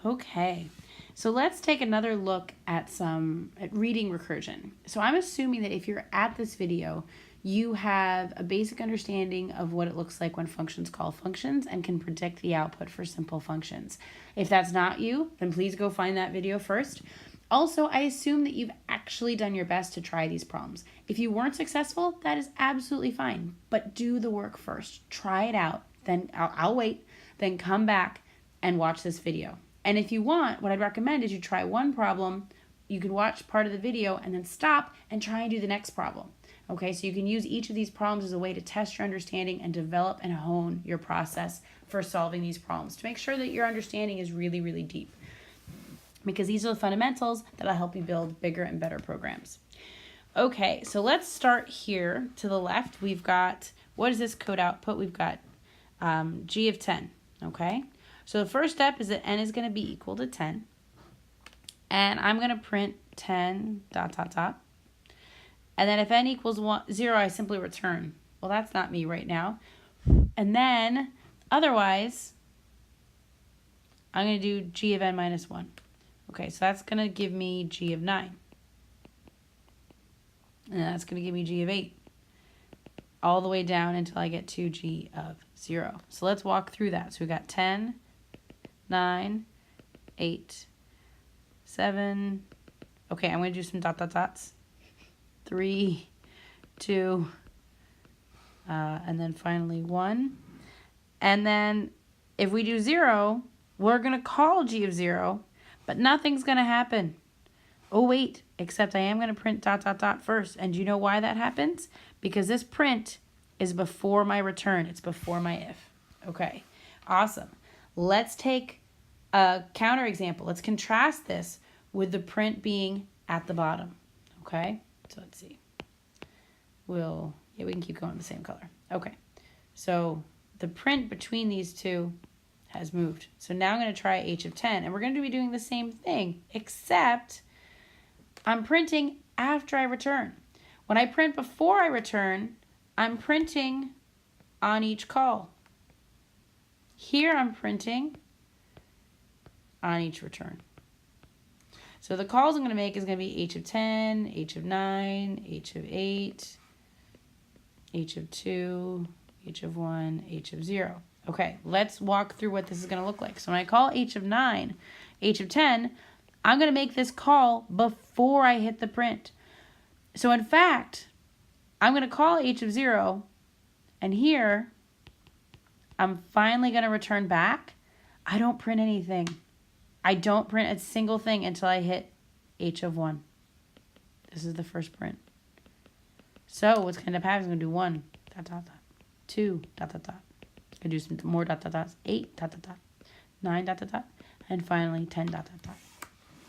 Okay, so let's take another look at reading recursion. So I'm assuming that if you're at this video, you have a basic understanding of what it looks like when functions call functions and can predict the output for simple functions. If that's not you, then please go find that video first. Also, I assume that you've actually done your best to try these problems. If you weren't successful, that is absolutely fine, but do the work first. Try it out, then I'll wait, then come back and watch this video. And if you want, what I'd recommend is you try one problem, you can watch part of the video and then stop and try and do the next problem. Okay, so you can use each of these problems as a way to test your understanding and develop and hone your process for solving these problems to make sure that your understanding is really, really deep. Because these are the fundamentals that'll help you build bigger and better programs. Okay, so let's start here to the left. We've got, what is this code output? We've got G of 10, okay? So the first step is that n is going to be equal to 10. And I'm going to print 10 dot dot dot. And then if n equals 0, I simply return. Well, that's not me right now. And then, otherwise, I'm going to do g of n minus 1. Okay, so that's going to give me g of 9. And that's going to give me g of 8. All the way down until I get to g of 0. So let's walk through that. So we got 10, 9, 8, 7. Okay, I'm going to do some dot dot dots. 3, 2, and then finally 1. And then if we do 0, we're going to call g of 0, but nothing's going to happen. Oh, wait, except I am going to print dot dot dot first. And do you know why that happens? Because this print is before my return. It's before my if. Okay, awesome. Let's take a counter example. Let's contrast this with the print being at the bottom. Okay, so let's see. We can keep going the same color. Okay, so the print between these two has moved. So now I'm going to try h of 10, and we're going to be doing the same thing, except I'm printing after I return. When I print before I return, I'm printing on each call. Here I'm printing on each return. So the calls I'm going to make is going to be h of 10, h of 9, h of 8, h of 2, h of 1, h of 0. Okay, let's walk through what this is going to look like. So when I call h of 9, h of 10, I'm going to make this call before I hit the print. So in fact, I'm going to call h of 0, and here I'm finally going to return back. I don't print anything. I don't print a single thing until I hit h of 1. This is the first print. So what's going to happen is I'm going to do 1, dot, dot, dot, 2, dot, dot, dot. I'm going to do some more dot, dot, dots, 8, dot, dot, dot, 9, dot, dot, dot, and finally 10, dot, dot, dot.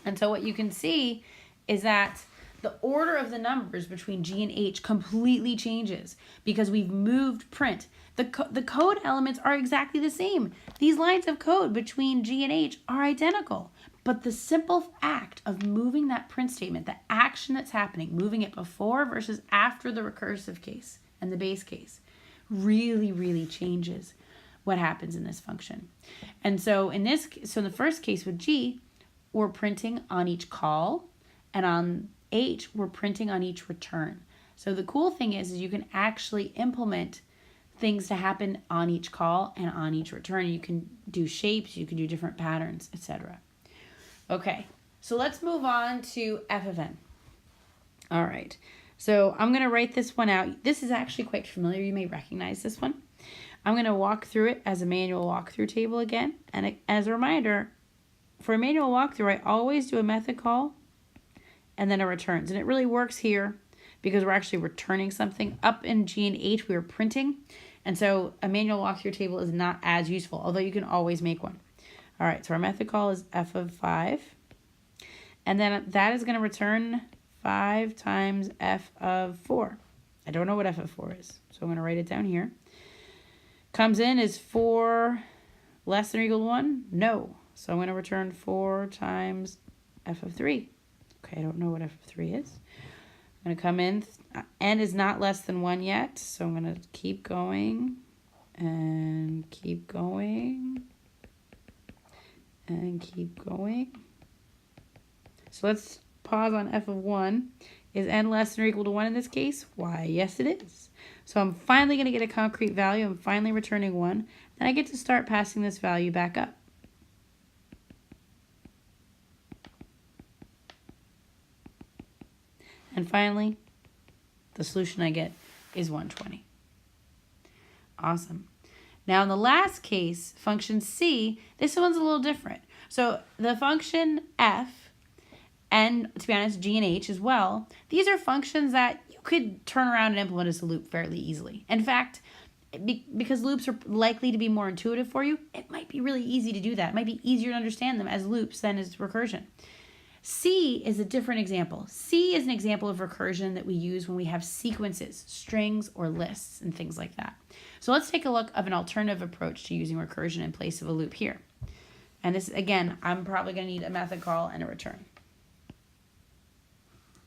And so what you can see is that the order of the numbers between G and H completely changes because we've moved print. The code elements are exactly the same. These lines of code between G and H are identical. But the simple act of moving that print statement, the action that's happening, moving it before versus after the recursive case and the base case, really, really changes what happens in this function. And so in the first case with G, we're printing on each call, and on H, we're printing on each return. So the cool thing is you can actually implement things to happen on each call and on each return. You can do shapes, you can do different patterns, etc. Okay, so let's move on to f of n. All right, so I'm going to write this one out. This is actually quite familiar. You may recognize this one. I'm going to walk through it as a manual walkthrough table again. And as a reminder, for a manual walkthrough, I always do a method call and then a returns. And it really works here because we're actually returning something. Up in G and H, we were printing. And so a manual walkthrough table is not as useful, although you can always make one. All right, so our method call is f of 5. And then that is going to return 5 times f of 4. I don't know what f of 4 is, so I'm going to write it down here. Comes in is 4 less than or equal to 1? No. So I'm going to return 4 times f of 3. Okay, I don't know what f of 3 is. I'm going to come in. N is not less than 1 yet, so I'm going to keep going and keep going. and keep going. So let's pause on f of 1. Is n less than or equal to 1 in this case? Why, yes it is. So I'm finally going to get a concrete value. I'm finally returning 1. Then I get to start passing this value back up. And finally, the solution I get is 120. Awesome. Now in the last case, function c, this one's a little different. So the function f, and to be honest, g and h as well, these are functions that you could turn around and implement as a loop fairly easily. In fact, because loops are likely to be more intuitive for you, it might be really easy to do that. It might be easier to understand them as loops than as recursion. C is a different example. C is an example of recursion that we use when we have sequences, strings, or lists, and things like that. So let's take a look of an alternative approach to using recursion in place of a loop here. And this, again, I'm probably going to need a method call and a return.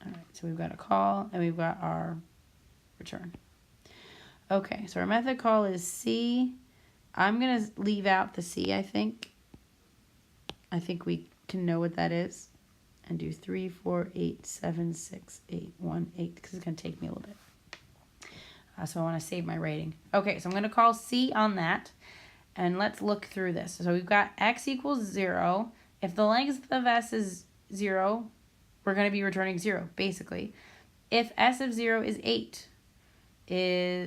All right, so we've got a call and we've got our return. Okay, so our method call is C. I'm going to leave out the C, I think. I think we can know what that is. And do 3, 4, 8, 7, 6, 8, 1, 8, because it's going to take me a little bit. So I want to save my rating. Okay, so I'm going to call C on that. And let's look through this. So we've got x equals 0. If the length of s is 0, we're going to be returning 0, basically. If s of 0 is 8,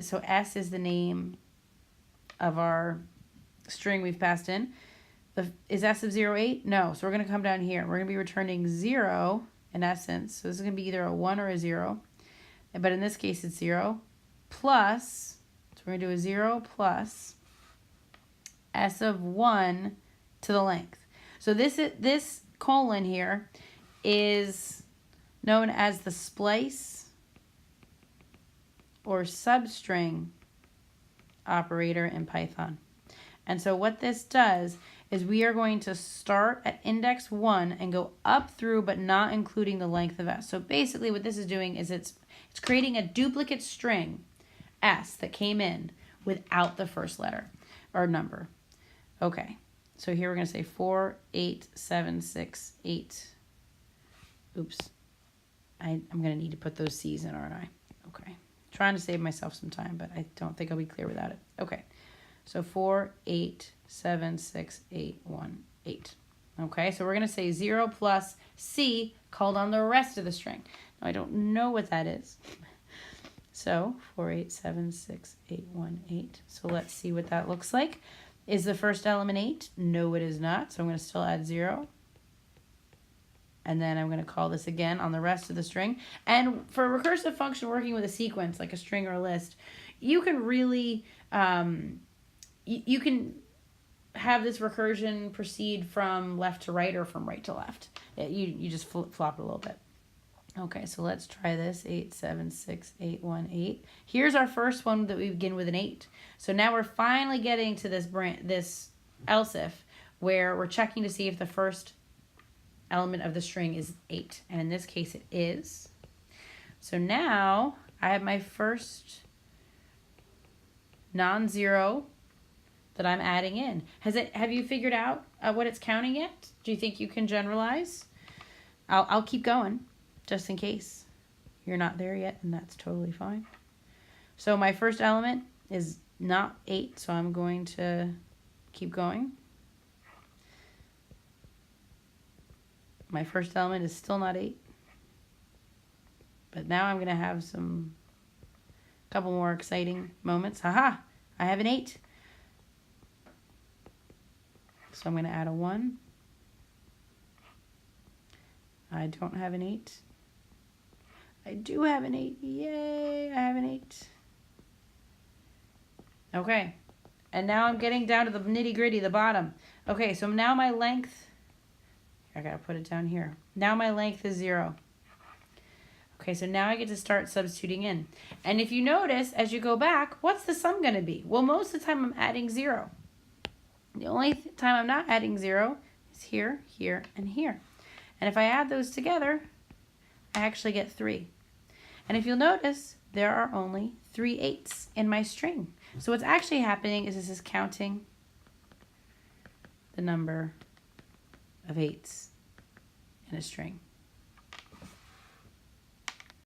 so s is the name of our string we've passed in. Is s of 0 8? No, so we're going to come down here. We're going to be returning 0 in essence. So this is going to be either a 1 or a 0. But in this case, it's 0 plus, so we're going to do a 0 plus s of 1 to the length. So this colon here is known as the splice or substring operator in Python. And so what this does is we are going to start at index 1 and go up through but not including the length of s. So basically what this is doing is it's creating a duplicate string s that came in without the first letter or number. Okay, so here we're going to say 4, 8, 7, 6, 8. Oops. I'm going to need to put those C's in, aren't I? Okay. Trying to save myself some time, but I don't think I'll be clear without it. Okay. So 4, 8, 7, 6, 8, 1, 8. Okay, so we're going to say 0 plus C called on the rest of the string. Now, I don't know what that is. So 4, 8, 7, 6, 8, 1, 8. So let's see what that looks like. Is the first element 8? No, it is not. So I'm going to still add 0. And then I'm going to call this again on the rest of the string. And for a recursive function working with a sequence, like a string or a list, you can really... You can have this recursion proceed from left to right or from right to left. You just flop it a little bit. Okay, so let's try this. 8, 7, 6, 8, 1, 8. Here's our first one that we begin with an 8. So now we're finally getting to this else if where we're checking to see if the first element of the string is 8. And in this case it is. So now I have my first non-zero that I'm adding in. Have you figured out what it's counting yet? Do you think you can generalize? I'll keep going just in case you're not there yet, and that's totally fine. So my first element is not 8, so I'm going to keep going. My first element is still not 8. But now I'm going to have a couple more exciting moments. Haha, I have an 8. So I'm going to add a 1. I don't have an 8. I do have an 8. Yay, I have an 8. Okay. And now I'm getting down to the nitty-gritty, the bottom. Okay, so now my length, I got to put it down here. Now my length is 0. Okay, so now I get to start substituting in. And if you notice, as you go back, what's the sum going to be? Well, most of the time I'm adding 0. The only time I'm not adding 0 is here, here, and here. And if I add those together, I actually get 3. And if you'll notice, there are only 3 8s in my string. So what's actually happening is this is counting the number of 8s in a string.